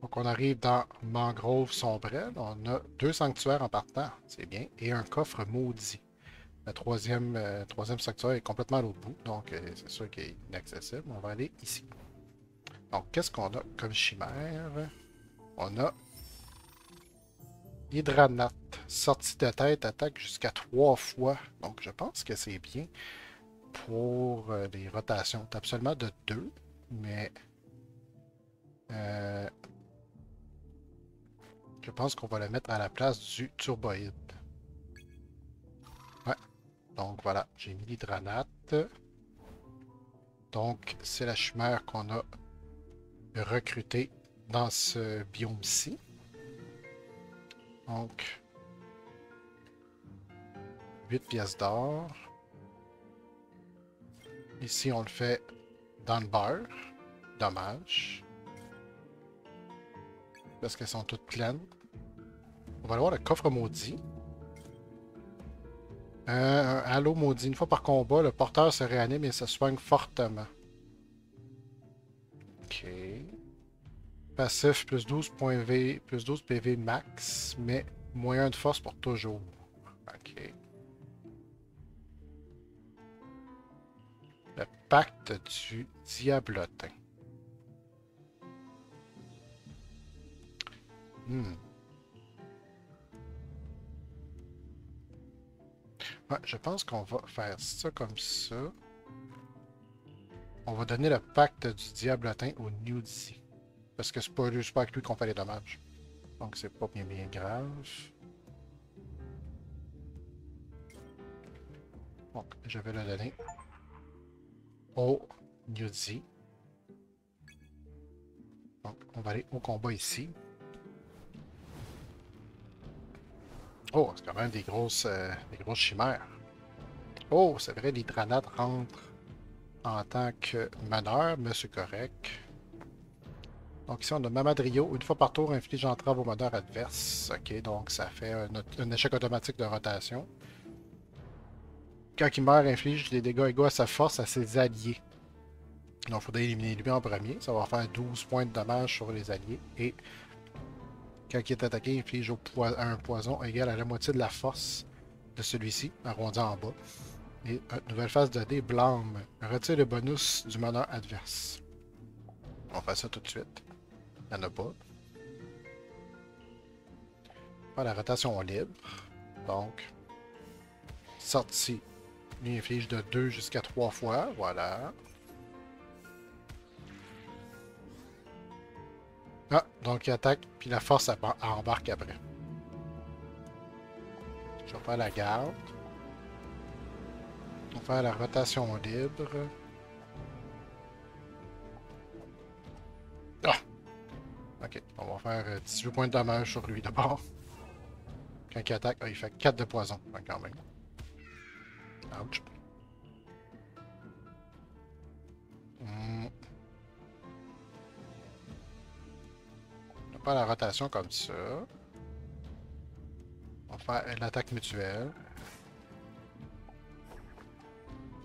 Donc, on arrive dans Mangrove Sombrelle. On a 2 sanctuaires en partant, c'est bien, et un coffre maudit. Le troisième sanctuaire est complètement à l'autre bout, donc c'est sûr qu'il est inaccessible. On va aller ici. Donc, qu'est-ce qu'on a comme chimère? On a Hydranate. Sortie de tête, attaque jusqu'à 3 fois. Donc, je pense que c'est bien pour les rotations. C'est absolument de 2, mais euh, je pense qu'on va le mettre à la place du turboïde. Ouais, donc voilà, j'ai mis l'hydranate. Donc, c'est la chimère qu'on a recrutée dans ce biome-ci. Donc, 8 pièces d'or. Ici, on le fait dans le beurre. Dommage. Parce qu'elles sont toutes pleines. On va aller voir le coffre maudit. Un halo maudit. Une fois par combat, le porteur se réanime et se soigne fortement. Ok. Passif plus 12 points V, plus 12 PV max, mais moins 1 de force pour toujours. Ok. Le pacte du diablotin. Hmm. Ouais, je pense qu'on va faire ça comme ça. On va donner le pacte du diablotin au Newsy. Parce que c'est pas avec lui qu'on fait les dommages. Donc c'est pas bien grave. Donc je vais le donner au Newsy. Donc on va aller au combat ici. Oh, c'est quand même des grosses chimères. Oh, c'est vrai, l'hydranate rentre en tant que meneur, mais c'est correct. Donc ici, on a Mamadrio. Une fois par tour, inflige entrave au meneur adverse. Ok, donc ça fait un échec automatique de rotation. Quand il meurt, inflige des dégâts égaux à sa force à ses alliés. Donc il faudrait éliminer lui en premier. Ça va faire 12 points de dommages sur les alliés. Et quand il est attaqué, il inflige un poison égal à la moitié de la force de celui-ci, arrondi en bas. Et nouvelle phase de dé, blâme. Retire le bonus du meneur adverse. On fait ça tout de suite. Il n'y en a pas. On va la rotation libre. Donc, sortie. Lui inflige de 2 jusqu'à 3 fois. Voilà. Ah, donc il attaque, puis la force embarque après. Je vais faire la garde. On va faire la rotation libre. Ah! Ok, on va faire 18 points de dommage sur lui d'abord. Quand il attaque, il fait 4 de poison, quand même. Ouch. Hmm. On va faire la rotation comme ça. On va faire l'attaque mutuelle.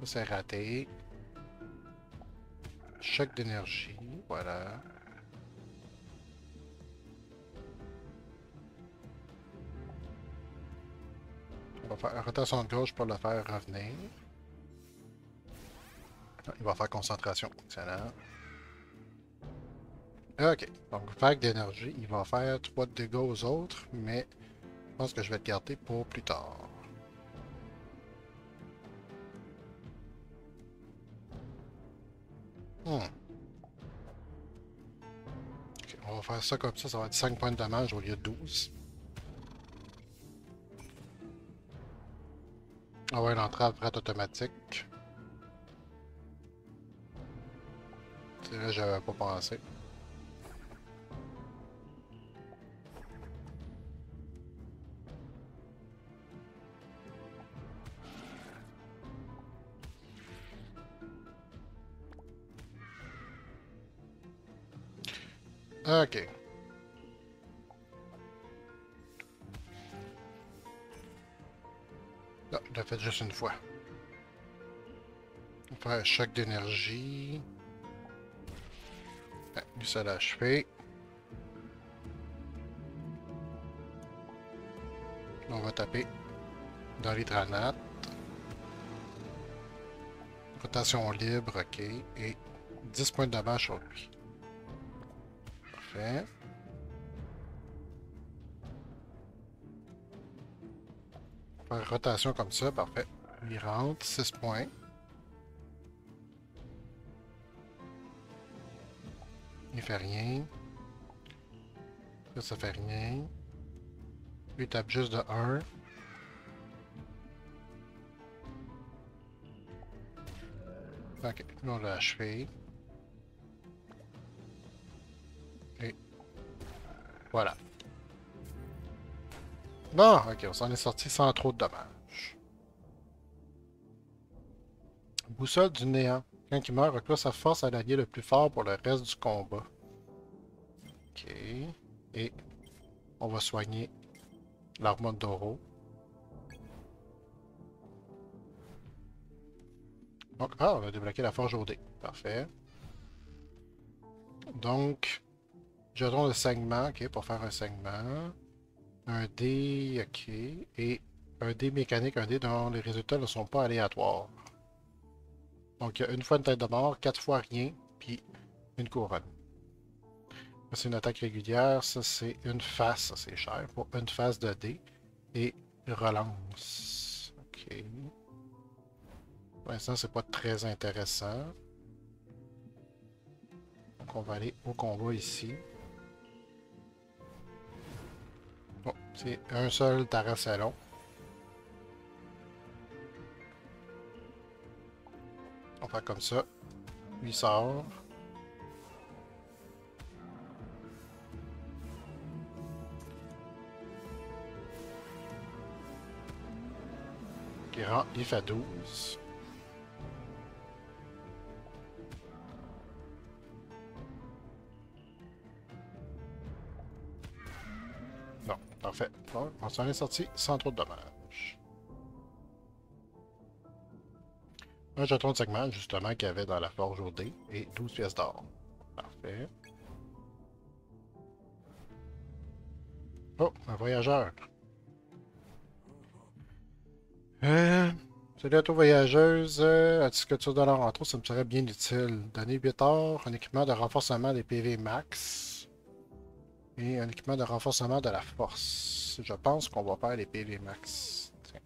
Ça, c'est raté. Choc d'énergie, voilà. On va faire rotation de gauche pour le faire revenir. Ah, il va faire concentration. Excellent. Ok. Donc, vague d'énergie. Il va faire 3 de dégâts aux autres, mais je pense que je vais le garder pour plus tard. Hmm. Ok, on va faire ça comme ça va être 5 points de dommage au lieu de 12. Ah ouais, l'entrave prête automatique. C'est vrai, j'avais pas pensé. Ok. Non, je l'ai fait juste une fois. On va faire un choc d'énergie. Ouais, lui, ça l'a achevé. On va taper dans les granates. Rotation libre, ok. Et 10 points de dommage sur lui. Parfait. Faire rotation comme ça, parfait. Il rentre, 6 points. Il fait rien. Ça fait rien. Lui, il tape juste de 1. Ok, nous on l'a achevé. Et voilà. Bon, ok, on s'en est sorti sans trop de dommages. Boussole du néant. Quand il meurt, recluse sa force à l'allié le plus fort pour le reste du combat. Ok. Et on va soigner l'armure d'Oro. Donc, ah, on a débloqué la forge au dé. Parfait. Donc, jeton de saignement, ok, pour faire un saignement. Un dé, ok. Et un dé mécanique, un dé dont les résultats ne sont pas aléatoires. Donc, il y a une fois une tête de mort, 4 fois rien, puis une couronne. Ça, c'est une attaque régulière. Ça, c'est une face. Ça, c'est cher. Pour une face de dé. Et relance. Ok. Pour l'instant, c'est pas très intéressant. Donc, on va aller au combat ici. Bon, c'est un seul Tarasalon. On va faire comme ça. Lui sort. Il fait 12. Non, parfait. Bon, on s'en est sorti sans trop de dommages. Un jeton de segment, justement, qu'il y avait dans la forge au dé, et 12 pièces d'or. Parfait. Oh, un voyageur. Salut à toi, voyageuse. As-tu que tu as dans l'entrée, ça me serait bien utile. Donner 8 or, un équipement de renforcement des PV max. Et un équipement de renforcement de la force. Je pense qu'on va faire les PV max. Tiens.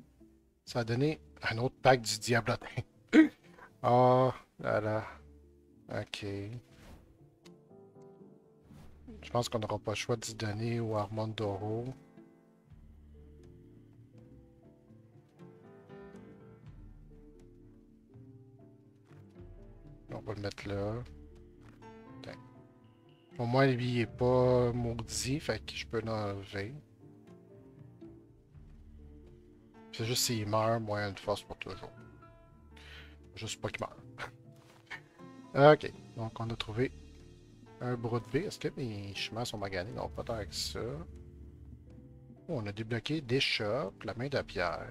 Ça a donné un autre pack du Diablotin. Ah, là là. Ok. Je pense qu'on n'aura pas le choix d'y donner au Armandoro. On va le mettre là. Tiens. Au moins, lui, il est pas maudit, fait que je peux l'enlever. C'est juste s'il meurt, moyen de force pour toujours. Juste pas qu'il meurt. Ok, donc on a trouvé un bras de V. Est-ce que mes chemins sont maganés? Non, pas tant que ça. Oh, on a débloqué des shops, la main de pierre.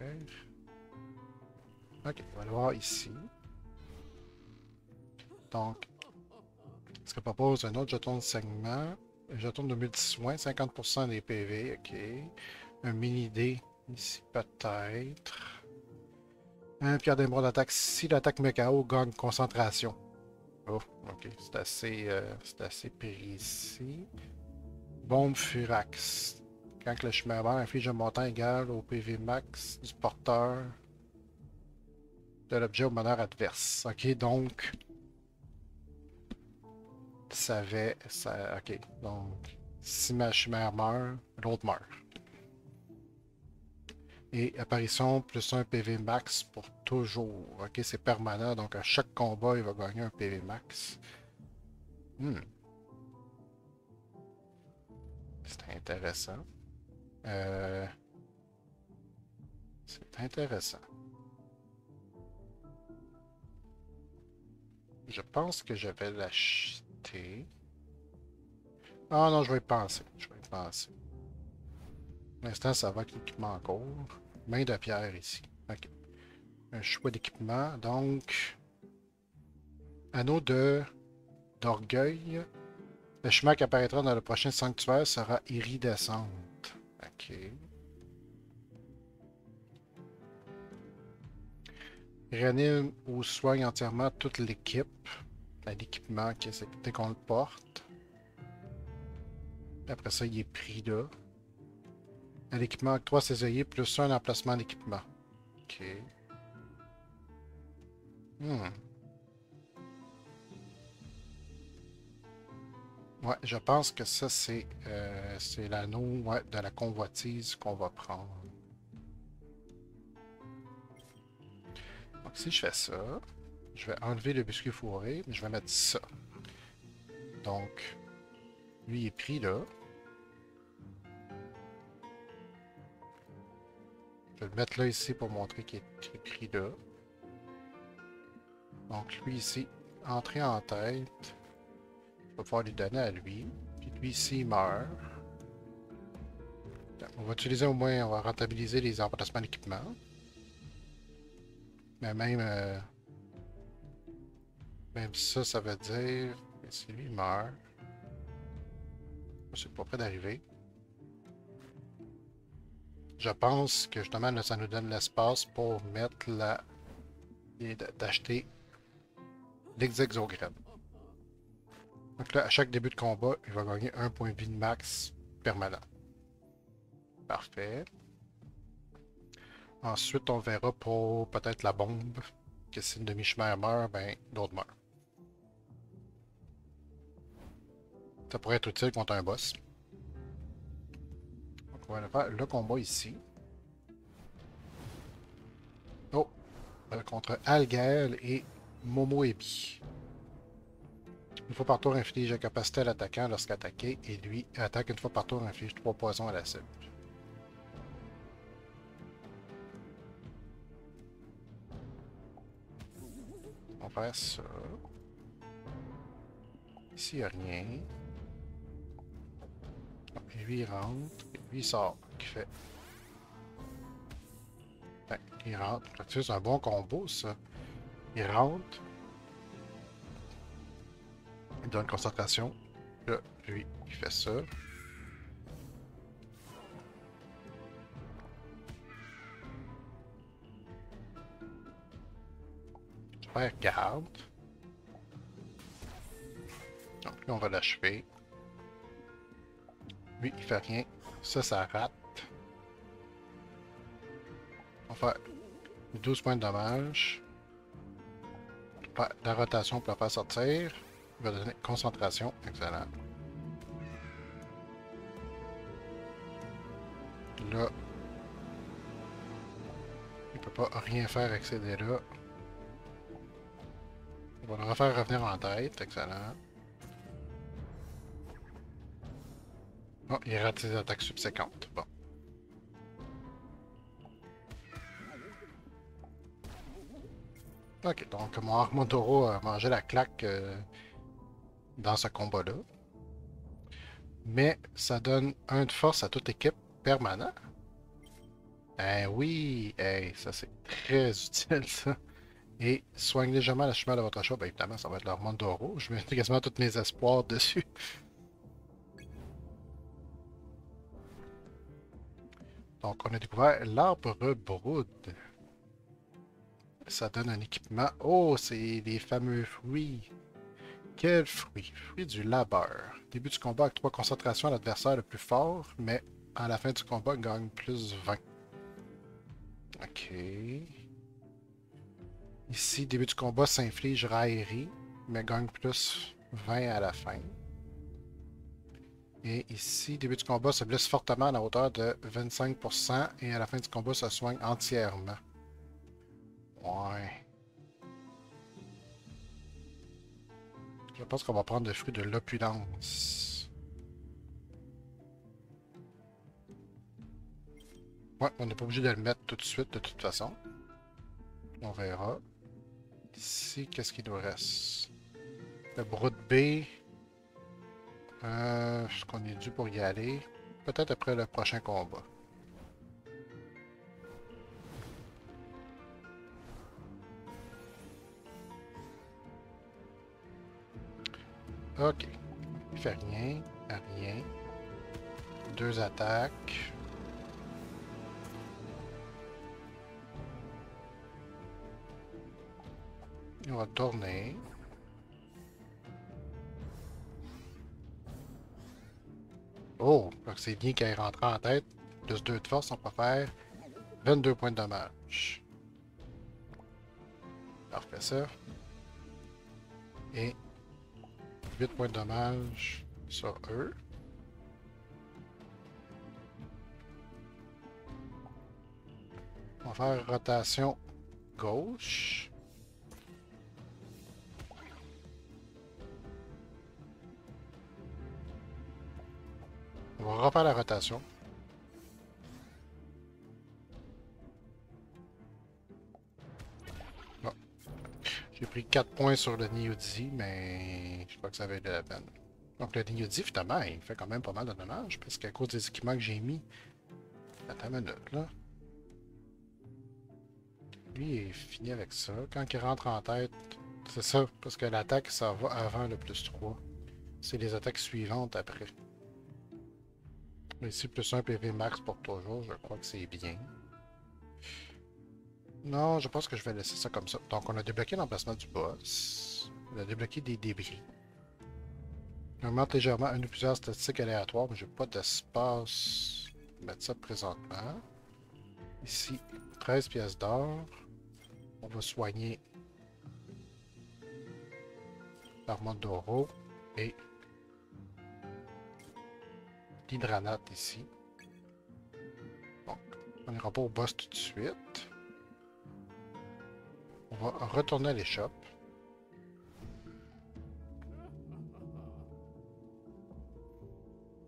Ok, on va le voir ici. Donc, est-ce qu'on propose un autre jeton de saignement? Un jeton de multi-soin, 50% des PV, ok. Un mini-dé ici peut-être. Un pierre d'émeraude d'attaque. Si l'attaque me KO, gagne concentration. Oh, ok, c'est assez précis. Bombe Furax. Quand le chemin vert inflige un montant égal au PV max du porteur de l'objet au meneur adverse. Ok, donc ok, donc si ma chimère meurt, l'autre meurt. Et apparition plus un PV max pour toujours. Ok, c'est permanent, donc à chaque combat, il va gagner un PV max. C'est intéressant. C'est intéressant. Je pense que je vais l'acheter. Ah non, je vais y penser. Je vais y penser. Pour l'instant, ça va avec l'équipement en cours. Main de pierre ici. OK. Un choix d'équipement. Donc, anneau de d'orgueil. Le chemin qui apparaîtra dans le prochain sanctuaire sera iridescente. OK. Réanime ou soigne entièrement toute l'équipe. L'équipement dès qu'on le porte. Après ça, il est pris là. L'équipement octroie ses œillets plus un emplacement d'équipement. Ok. Hmm. Ouais, je pense que ça, c'est l'anneau ouais, de la convoitise qu'on va prendre. Donc, si je fais ça, je vais enlever le biscuit fourré, mais je vais mettre ça. Donc, lui est pris là. Je vais le mettre là ici pour montrer qu'il est pris là. Donc, lui ici, entrer en tête. Je vais pouvoir lui donner à lui. Puis lui ici, il meurt. On va utiliser au moins, on va rentabiliser les emplacements d'équipement. Mais même ça, ça veut dire que si lui meurt, c'est pas près d'arriver. Je pense que justement, là, ça nous donne l'espace pour mettre d'acheter l'exogramme. Donc là, à chaque début de combat, il va gagner un point de vie de max permanent. Parfait. Ensuite, on verra pour peut-être la bombe, que si le demi-chemin meurt, ben l'autre meurt. Ça pourrait être utile contre un boss. Donc on va faire le combat ici. Oh! Contre Algael et Momo Ebi. Une fois par tour, inflige la capacité à l'attaquant lorsqu'attaqué, et lui attaque une fois par tour, inflige 3 poisons à la cible. On va faire ça. Ici, il n'y a rien. Et lui, il rentre. Et lui, il sort. Qui fait. Ben, il rentre. C'est un bon combo, ça. Il rentre. Il donne concentration. Là, lui, il fait ça. Je vais faire garde. Donc, lui, on va l'achever. Lui, il fait rien. Ça rate. On va faire 12 points de dommage. La rotation pour la faire sortir. Il va donner concentration. Excellent. Là, il peut pas rien faire avec ces dés-là. On va le refaire revenir en tête. Excellent. Oh, il rate ses attaques subséquentes. Bon. Ok, donc mon Armotoro a mangé la claque dans ce combat-là. Mais ça donne un de force à toute équipe permanent. Eh oui, hey, ça c'est très utile ça. Et soigne légèrement la chemin de votre chat. Bien évidemment, ça va être l'Armotoro. Je mets quasiment tous mes espoirs dessus. Donc on a découvert l'arbre Brood. Ça donne un équipement. Oh, c'est les fameux fruits. Quel fruit? Fruit du labeur. Début du combat avec 3 concentrations à l'adversaire le plus fort, mais à la fin du combat, il gagne plus 20. Ok. Ici, début du combat s'inflige raillerie, mais gagne plus 20 à la fin. Et ici, début du combat se blesse fortement à la hauteur de 25% et à la fin du combat se soigne entièrement. Ouais. Je pense qu'on va prendre le fruit de l'opulence. Ouais, on n'est pas obligé de le mettre tout de suite de toute façon. On verra. Ici, qu'est-ce qu'il nous reste? Le Brood B. Est-ce qu'on est dû pour y aller? Peut-être après le prochain combat. Ok. Il fait rien. Rien. 2 attaques. On va tourner. Oh, c'est bien qu'elle est rentrée en tête. Plus 2 de force, on peut faire 22 points de dommage. On refait ça. Et 8 points de dommage sur eux. On va faire rotation gauche. On va refaire la rotation. Bon. J'ai pris 4 points sur le Niudi, mais je crois que ça valait la peine. Donc le Niudi, finalement, il fait quand même pas mal de dommages, parce qu'à cause des équipements que j'ai mis... Attends une minute, là. Lui, il est fini avec ça. Quand il rentre en tête, c'est ça, parce que l'attaque, ça va avant le plus 3. C'est les attaques suivantes après. Ici, plus 1 PV max pour toujours, je crois que c'est bien. Non, je pense que je vais laisser ça comme ça. Donc, on a débloqué l'emplacement du boss. On a débloqué des débris. On augmente légèrement une ou plusieurs statistiques aléatoires, mais j'ai pas d'espace pour mettre ça présentement. Ici, 13 pièces d'or. On va soigner l'Armandoro et l'hydranate ici. Donc, on n'ira pas au boss tout de suite. On va retourner à l'échoppe.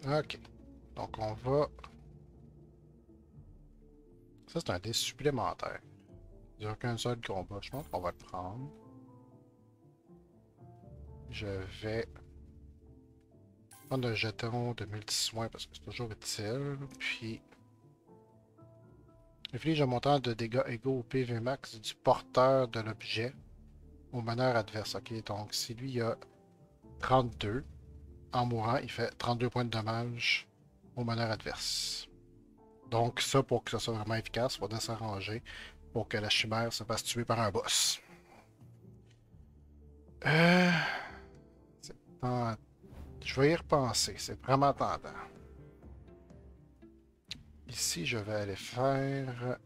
Ok. Donc, on va... Ça, c'est un dé supplémentaire. Il n'y a qu'un seul combat. Je pense qu'on va le prendre. Je vais prendre un jeton de multi-soins parce que c'est toujours utile. Puis, inflige un montant de dégâts égaux au PV max du porteur de l'objet au meneur adverse. Ok, donc si lui il a 32, en mourant, il fait 32 points de dommage au meneur adverse. Donc ça, pour que ça soit vraiment efficace, il faudrait s'arranger pour que la chimère se fasse tuer par un boss. Euh... Je vais y repenser, c'est vraiment tentant. Ici, je vais aller faire...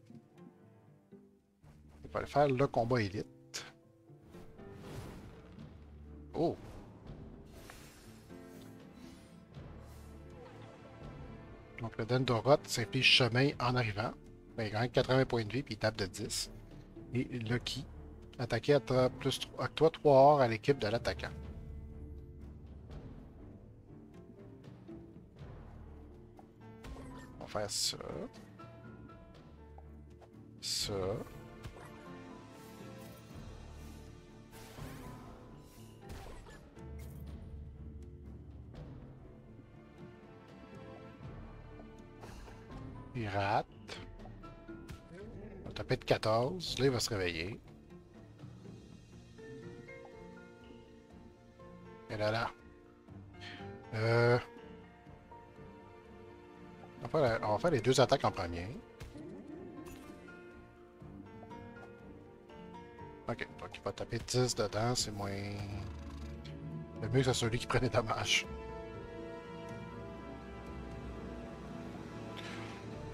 Je vais aller faire le combat élite. Oh! Donc le Dendorot s'inflige chemin en arrivant. Ben, il gagne 80 points de vie puis il tape de 10. Et Lucky, attaquer à toi 3 or à l'équipe de l'attaquant. On va faire ça. Ça. Il rate. On va taper de 14. Là, il va se réveiller. Et là, là. On va faire les 2 attaques en premier. Ok, donc il va taper 10 dedans, c'est moins... Le mieux que c'est celui qui prenait dommage.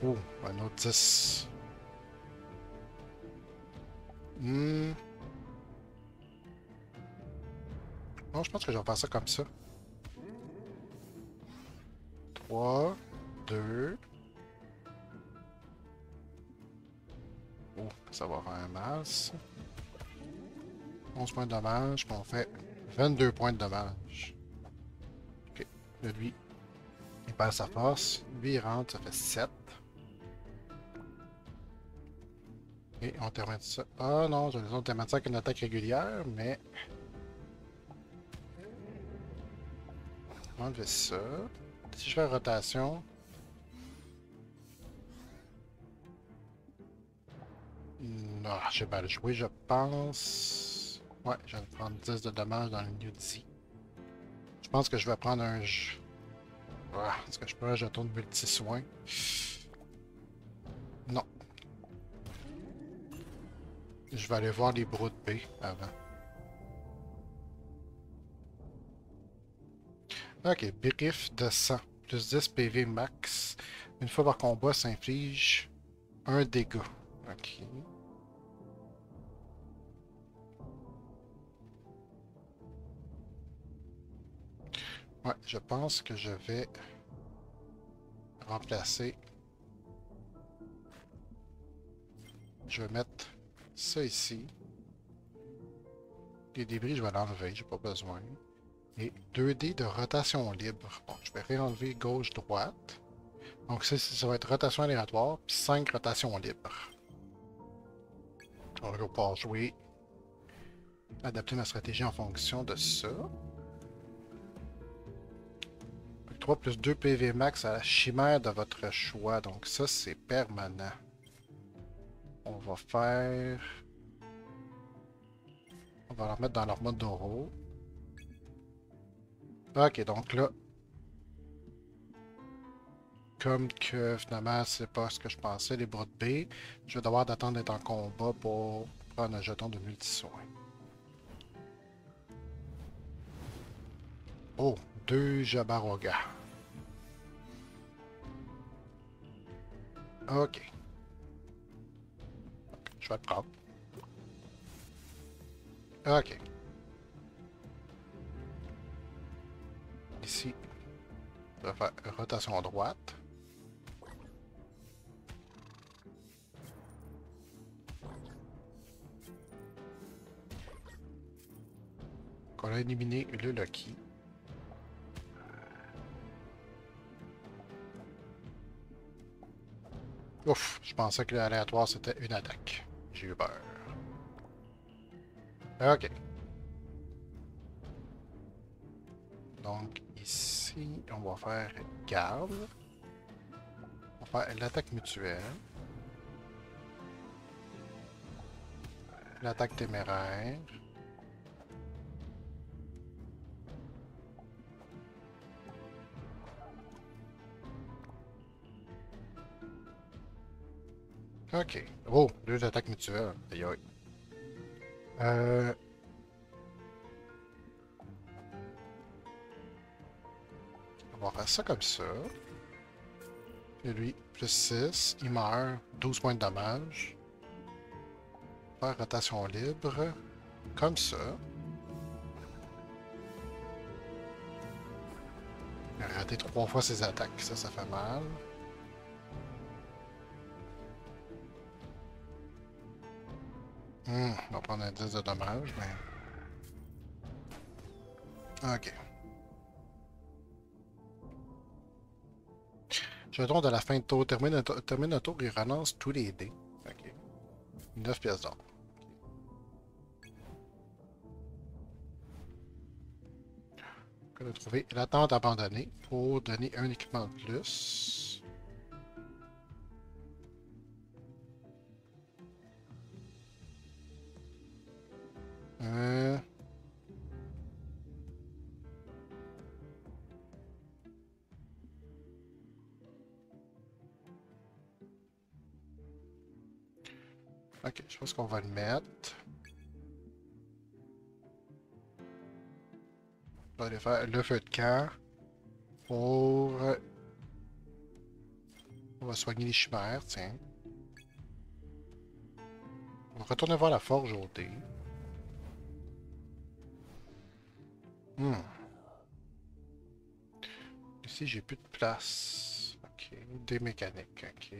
Oh, un autre 10. Non, je pense que je vais faire ça comme ça. 3, 2. Oh, ça va faire un masse. 11 points de dommage, puis on fait 22 points de dommage. Ok, là, lui, il perd sa force. Lui, il rentre, ça fait 7. Et on termine ça. Ah non, j'ai raison de terminer ça avec une attaque régulière, mais... On va enlever ça. Si je fais rotation... Non, j'ai mal joué, je pense. Ouais, je vais prendre 10 de dommages dans le Nudie. Je pense que je vais prendre un... Est-ce que je prends un jeton de multi-soin? Non. Je vais aller voir les broutes B avant. Ok, brief de sang. Plus 10 PV max. Une fois par combat, s'inflige un dégât. Ok. Ouais, je pense que je vais remplacer. Je vais mettre ça ici. Les débris, je vais l'enlever, j'ai pas besoin. Et 2D de rotation libre. Bon, je vais réenlever gauche-droite. Donc ça va être rotation aléatoire, puis 5 rotations libres. On va pouvoir jouer, adapter ma stratégie en fonction de ça. 3 plus 2 PV max à la chimère de votre choix. Donc ça, c'est permanent. On va faire... On va leur mettre dans leur mode d'oro. Ok, donc là, comme que finalement, c'est pas ce que je pensais, les bras de B, je vais devoir attendre d'être en combat pour prendre un jeton de multi-soin. Oh, 2 Jabaroga. Ok, je vais le prendre. Ok. Ici, je vais faire rotation droite. Donc, on a éliminé le Lucky. Ouf, je pensais que l'aléatoire c'était une attaque. J'ai eu peur. Ok. Donc ici, on va faire garde. On va faire l'attaque mutuelle. L'attaque téméraire. Ok. Oh, 2 attaques mutuelles. Aïe aïe. Euh, on va faire ça comme ça. Et lui, plus 6. Il meurt. 12 points de dommage. Faire rotation libre. Comme ça. Il a raté 3 fois ses attaques. Ça fait mal. On va prendre un 10 de dommage, mais... Ok. Jeton de la fin de tour. Termine un tour, il relance tous les dés. Ok. 9 pièces d'or. On a trouvé la tente abandonnée pour donner un équipement de plus. Euh... Ok, je pense qu'on va le mettre. On va aller faire le feu de camp pour... On va soigner les chimères, tiens. On va retourner voir la forge au dé. Hmm. Ici, j'ai plus de place. Ok, des mécaniques, ok.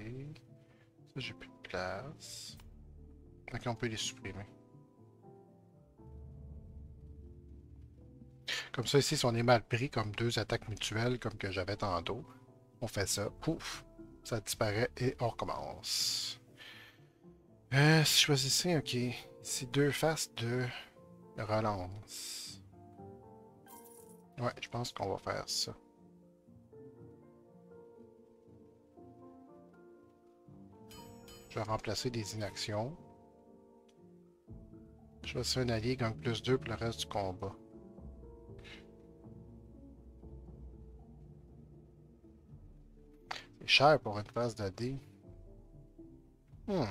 Ça, j'ai plus de place. Ok, on peut les supprimer. Comme ça, ici, si on est mal pris comme 2 attaques mutuelles, comme que j'avais tantôt, on fait ça, pouf, ça disparaît et on recommence. Si choisissez, ok, ici 2 faces de relance. Ouais, je pense qu'on va faire ça. Je vais remplacer des inactions. Choisissez un allié, gagne plus 2 pour le reste du combat. C'est cher pour une phase de dé. Hmm.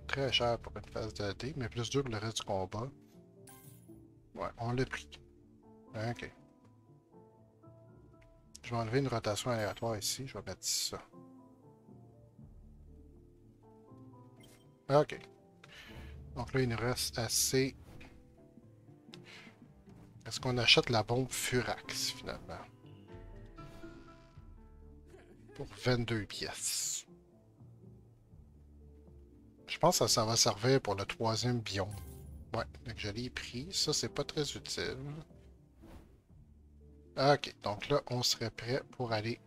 Très cher pour une phase de dé, mais plus 2 pour le reste du combat. Ouais, on l'a pris. Ok. Je vais enlever une rotation aléatoire ici. Je vais mettre ça. Ok. Donc là, il nous reste assez. Est-ce qu'on achète la bombe Furax, finalement? Pour 22 pièces. Je pense que ça va servir pour le troisième biome. Ouais, donc je l'ai pris. Ça, c'est pas très utile. Ok, donc là, on serait prêt pour aller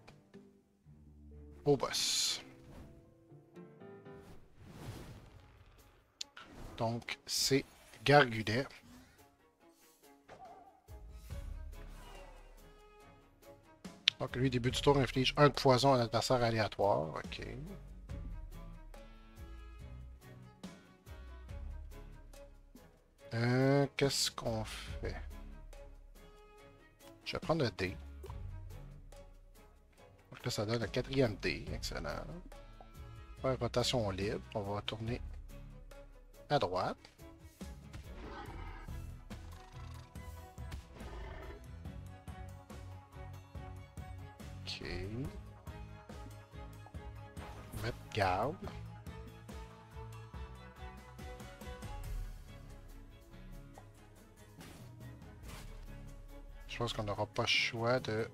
au boss. Donc, c'est Gargudet. Donc, lui, début du tour, inflige 1 de poison à un adversaire aléatoire. Ok. Qu'est-ce qu'on fait? Je vais prendre le dé. Donc là, ça donne le quatrième dé. Excellent. Faire rotation libre. On va tourner à droite. OK. Mettre garde. Je pense qu'on n'aura pas le choix de...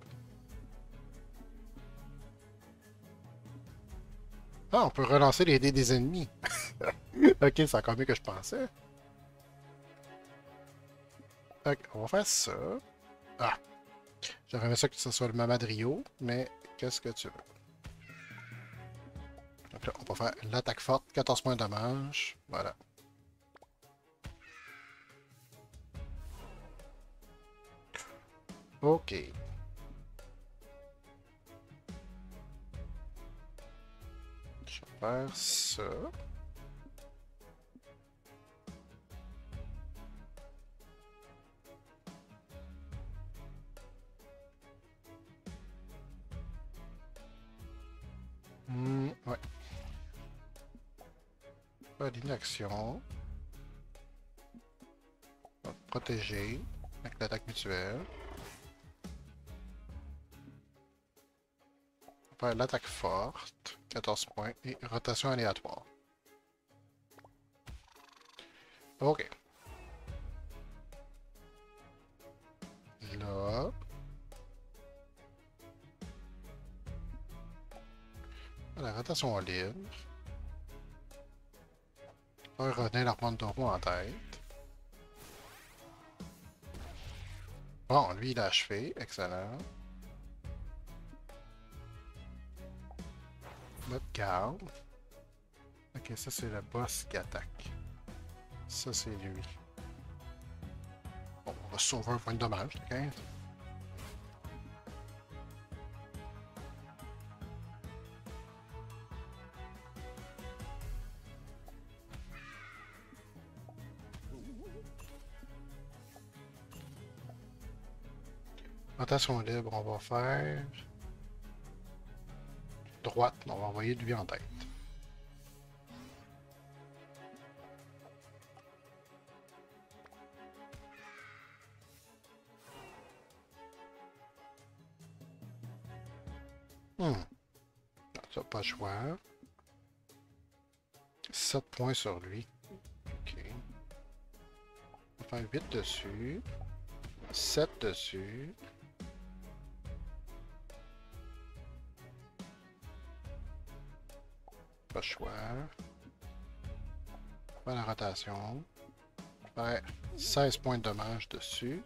Ah, on peut relancer les dés des ennemis. Ok, c'est encore mieux que je pensais. Ok, on va faire ça. Ah, j'aurais aimé ça que ce soit le Mamadrio, mais qu'est-ce que tu veux? Donc là, on va faire l'attaque forte, 14 points de dommage. Voilà. Ok. Je vais faire ça. Ouais. Pas d'inaction. On va protéger avec l'attaque mutuelle. On va faire l'attaque forte, 14 points, et rotation aléatoire. Ok. Là. La rotation libre. Faire retenir l'Armandoro en tête. Bon, lui, il a achevé. Excellent. Mode garde. Ok, ça, c'est le boss qui attaque. Ça, c'est lui. Bon, on va sauver un point de dommage, 15. Rotation libre, on va faire... Droite, on va envoyer lui en tête. Ça, pas le choix. 7 points sur lui. Ok. On va faire 8 dessus. 7 dessus. Pas le choix. Faire la rotation. Faire 16 points de dommage dessus.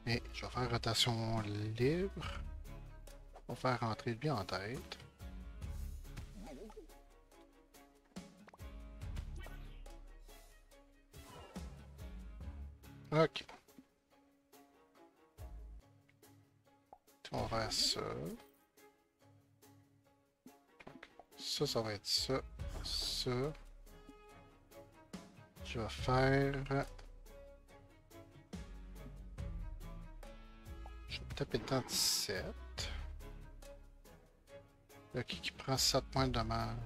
Et je vais faire rotation libre. On va faire rentrer lui en tête. Ok. On va faire ça. Ça, ça va être ça. Ça. Je vais faire... Je vais taper dedans 17. Là, qui prend 7 points de dommage?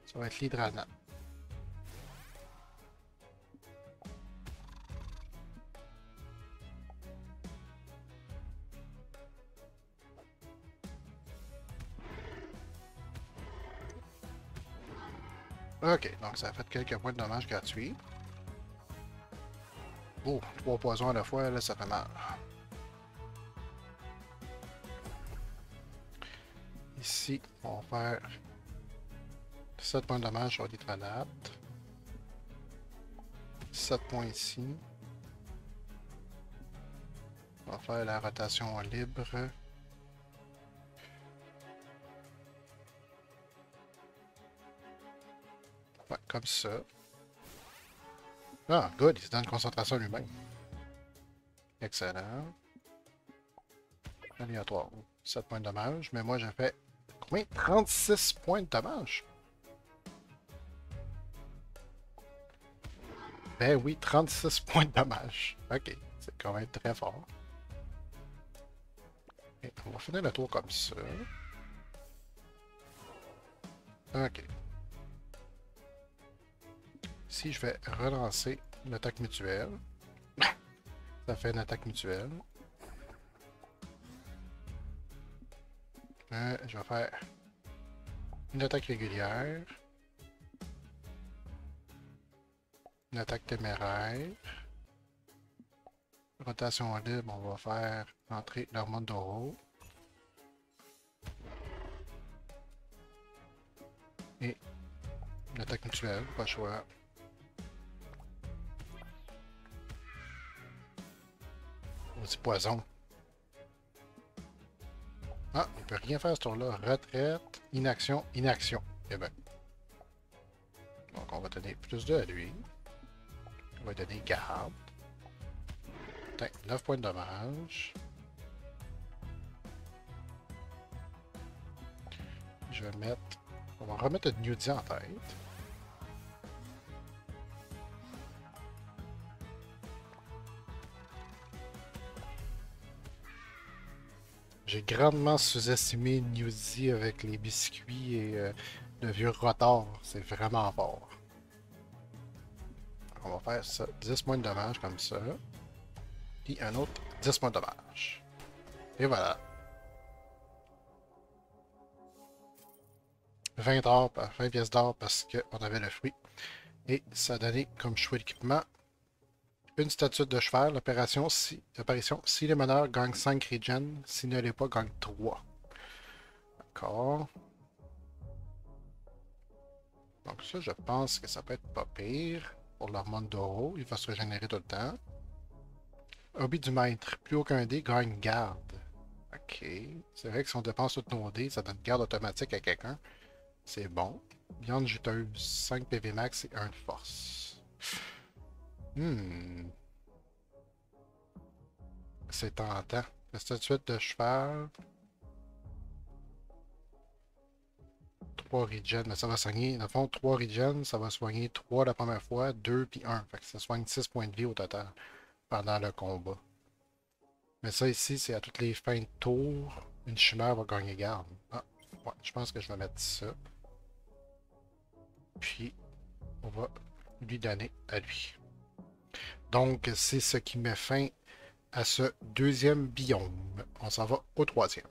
Ça va être l'Hydranat. Ok, donc ça a fait quelques points de dommages gratuits. Oh, 3 poisons à la fois, là, ça fait mal. Ici, on va faire 7 points de dommage sur l'hydronate. 7 points ici. On va faire la rotation libre. Ouais, comme ça. Ah, good, il se donne concentration lui-même. Excellent. Aléatoire. 7 points de dommage, mais moi j'ai fait combien? 36 points de dommage? Ben oui, 36 points de dommage. Ok, c'est quand même très fort. Et on va finir le tour comme ça. Ok. Si je vais relancer l'attaque mutuelle, ça fait une attaque mutuelle. Je vais faire une attaque régulière, une attaque téméraire, rotation libre, on va faire entrer l'hormone d'Oro. Et une attaque mutuelle, pas le choix. Aussi poison. Ah, il peut rien faire ce tour-là. Retraite, inaction, inaction. Eh ben. Donc on va donner plus de à lui. On va donner garde. 9 points de dommage. Je vais mettre... On va remettre le Newdy en tête. J'ai grandement sous-estimé Newdy avec les biscuits et le vieux rotor. C'est vraiment fort. On va faire ça. 10 points de dommage comme ça. Puis un autre 10 points de dommage. Et voilà. 20 pièces d'or parce qu'on avait le fruit. Et ça a donné comme choix d'équipement une statue de cheval. Apparition, si le meneur gagne 5 regen, s'il ne l'est pas, gagne 3. D'accord. Donc ça, je pense que ça peut être pas pire. Pour l'hormone d'Oro, il va se régénérer tout le temps. Hobby du maître. Plus aucun dé gagne garde. Ok. C'est vrai que si on dépense tous nos dés, ça donne garde automatique à quelqu'un. C'est bon. Viande juteuse. 5 PV max et 1 de force. C'est tentant. La statuette de cheval. 3 regen, mais ça va soigner. Dans le fond, 3 regen, ça va soigner 3 la première fois, 2 puis 1. Fait que ça soigne 6 points de vie au total pendant le combat. Mais ça ici, c'est à toutes les fins de tour. Une chimère va gagner garde. Ah, ouais, je pense que je vais mettre ça. Puis, on va lui donner à lui. Donc, c'est ce qui met fin à ce deuxième biome. On s'en va au troisième.